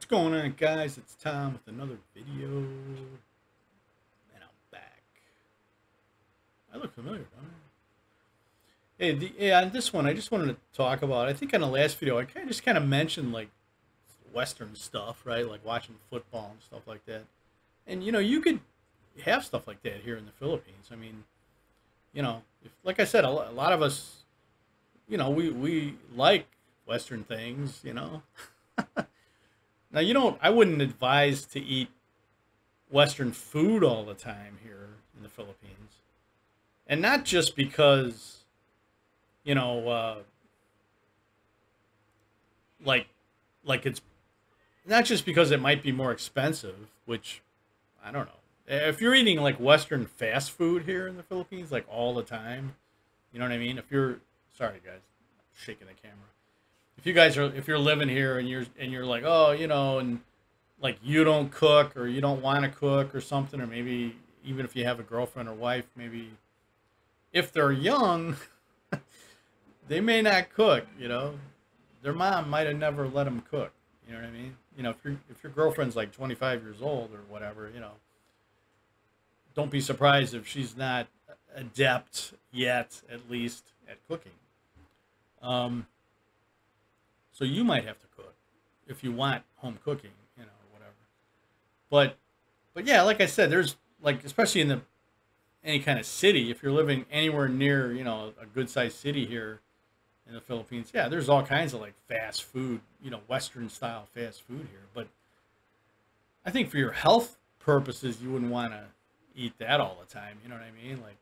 going on, guys? It's Tom with another video, and I'm back. I look familiar, don't I? Hey, on this one, I just wanted to talk about. I think on the last video, I kind of mentioned like Western stuff, right? Like watching football and stuff like that. And you could have stuff like that here in the Philippines. I mean, if, like I said, a lot of us, we like Western things. Now, I wouldn't advise to eat Western food all the time here in the Philippines. And not just because, you know, uh, like, like it's not just because it might be more expensive, which I don't know. If you're eating like Western fast food here in the Philippines, like all the time, you know what I mean? Sorry guys, I'm shaking the camera. If you're living here and you're like, oh, and like you don't cook or you don't want to cook or something, or maybe even if you have a girlfriend or wife, maybe if they're young, they may not cook. Their mom might have never let them cook. You know what I mean? If your girlfriend's like 25 years old or whatever, don't be surprised if she's not adept yet, at least at cooking. So you might have to cook if you want home cooking, whatever. But yeah, like I said, there's like, especially in any kind of city, if you're living anywhere near, a good sized city here in the Philippines, yeah, there's all kinds of like fast food, Western style fast food here. But I think for your health purposes, you wouldn't want to eat that all the time. You know what I mean? Like,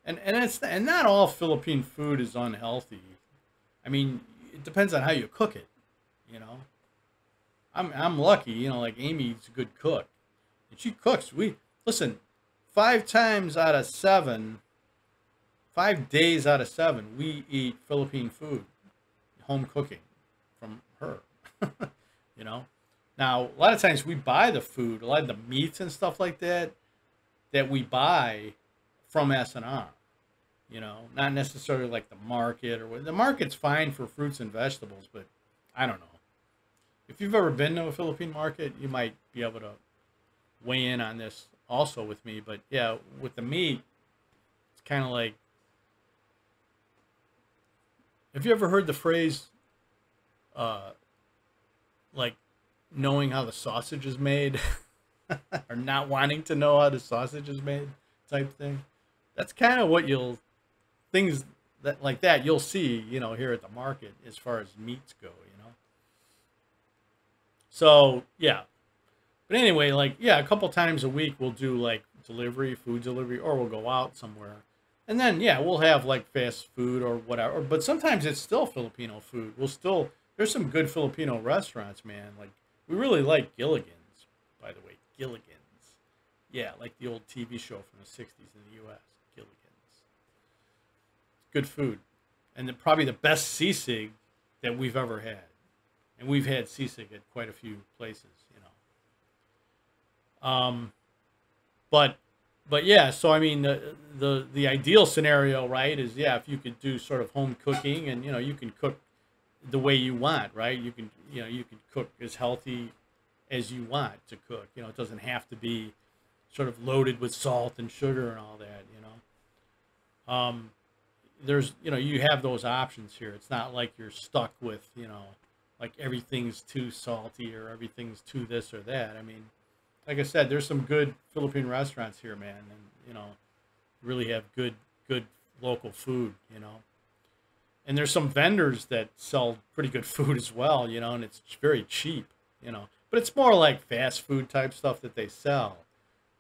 and not all Philippine food is unhealthy. I mean, it depends on how you cook it. You know, I'm lucky. Like Amy's a good cook, and she cooks. We listen, 5 times out of 7, 5 days out of 7, we eat Philippine food, home cooking from her. you know. Now, a lot of times we buy the food, a lot of the meats and stuff like that we buy from S&R. Not necessarily like the market or the market's fine for fruits and vegetables, but I don't know. If you've ever been to a Philippine market, you might be able to weigh in on this also with me. But yeah, with the meat, it's kind of like, have you ever heard the phrase, like knowing how the sausage is made or not wanting to know how the sausage is made type thing? That's kind of what things that like that you'll see, here at the market as far as meats go. So yeah, but anyway, like, yeah, a couple times a week we'll do like food delivery, or we'll go out somewhere, and then yeah, we'll have like fast food or whatever. But sometimes it's still Filipino food. There's some good Filipino restaurants, man. Like, we really like Gilligan's, by the way. Gilligan's, yeah, like the old TV show from the '60s in the U.S. Gilligan's. Good food, and probably the best sisig that we've ever had, and we've had sisig at quite a few places, but yeah. So I mean, the ideal scenario, right, is, yeah, if you could do sort of home cooking, and you can cook the way you want, right? You can cook as healthy as you want to cook. It doesn't have to be sort of loaded with salt and sugar and all that. There's you have those options here. It's not like you're stuck with like everything's too salty or everything's too this or that. I mean, like I said, there's some good Philippine restaurants here, man, and really have good local food. And there's some vendors that sell pretty good food as well, and it's very cheap. But it's more like fast food type stuff that they sell.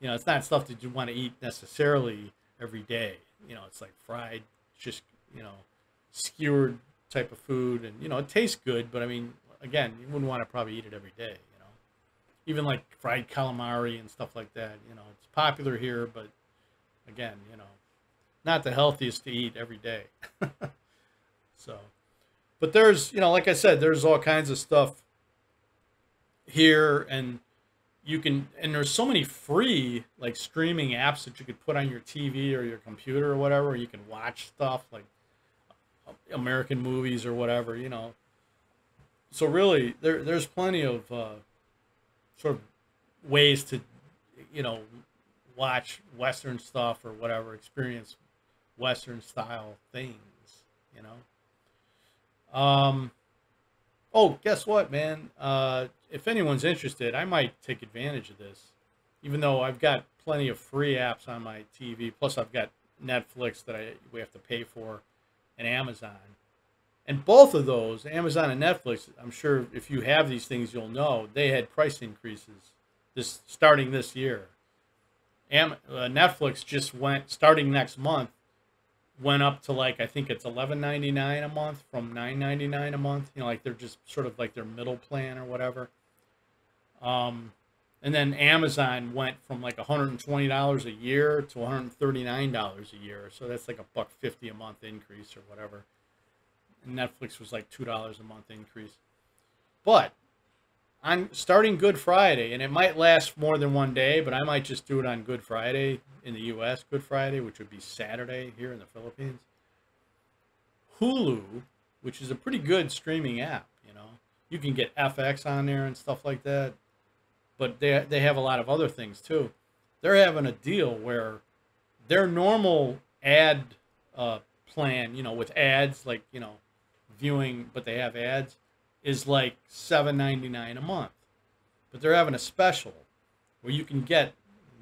It's not stuff that you want to eat necessarily every day. It's like fried, just skewered type of food, and it tastes good, but I mean, again, you wouldn't want to probably eat it every day. Even like fried calamari and stuff like that. It's popular here, but again, not the healthiest to eat every day. So, but there's, like I said, there's all kinds of stuff here, and there's so many free like streaming apps that you could put on your TV or your computer or whatever. You can watch stuff like American movies or whatever. So really, there's plenty of sort of ways to, you know, watch Western stuff or whatever, experience Western style things, you know. Oh, guess what, man? If anyone's interested, I might take advantage of this, even though I've got plenty of free apps on my TV. Plus, I've got Netflix that we have to pay for, and Amazon. And both of those, Amazon and Netflix, I'm sure if you have these things, you'll know they had price increases starting this year. Netflix just went starting next month, went up to like, I think it's $11.99 a month from $9.99 a month. You know, like they're just sort of like their middle plan or whatever. And then Amazon went from like $120 a year to $139 a year. So that's like $1.50 a month increase or whatever. And Netflix was like $2 a month increase. But I'm starting Good Friday, and it might last more than one day, but I might just do it on Good Friday in the U.S., Good Friday, which would be Saturday here in the Philippines. Hulu, which is a pretty good streaming app, you know. You can get FX on there and stuff like that, but they have a lot of other things too. They're having a deal where their normal ad plan, you know, with ads, like, you know, viewing, but they have ads, is like $7.99 a month. But they're having a special where you can get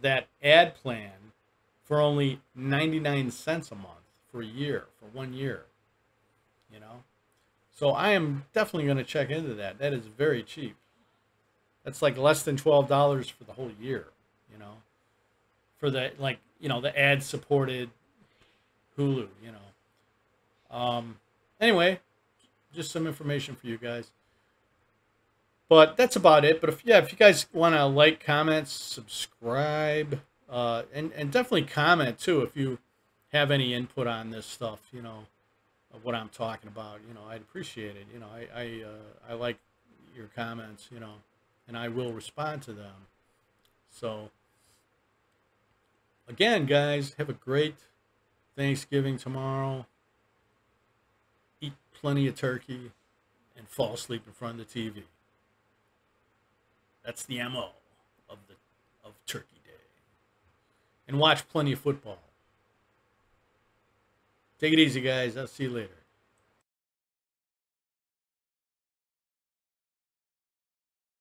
that ad plan for only 99 cents a month for a year, for 1 year, you know. So I am definitely going to check into that. That is very cheap. That's like less than $12 for the whole year, you know, for the, like, you know, the ad supported Hulu, you know. Anyway, just some information for you guys. But that's about it. But if you guys want to like, comment, subscribe, and definitely comment too if you have any input on this stuff, you know, of what I'm talking about. You know, I'd appreciate it. You know, I like your comments, you know, and I will respond to them. So again, guys, have a great Thanksgiving tomorrow. Eat plenty of turkey and fall asleep in front of the TV. That's the MO of Turkey Day. And watch plenty of football. Take it easy, guys. I'll see you later.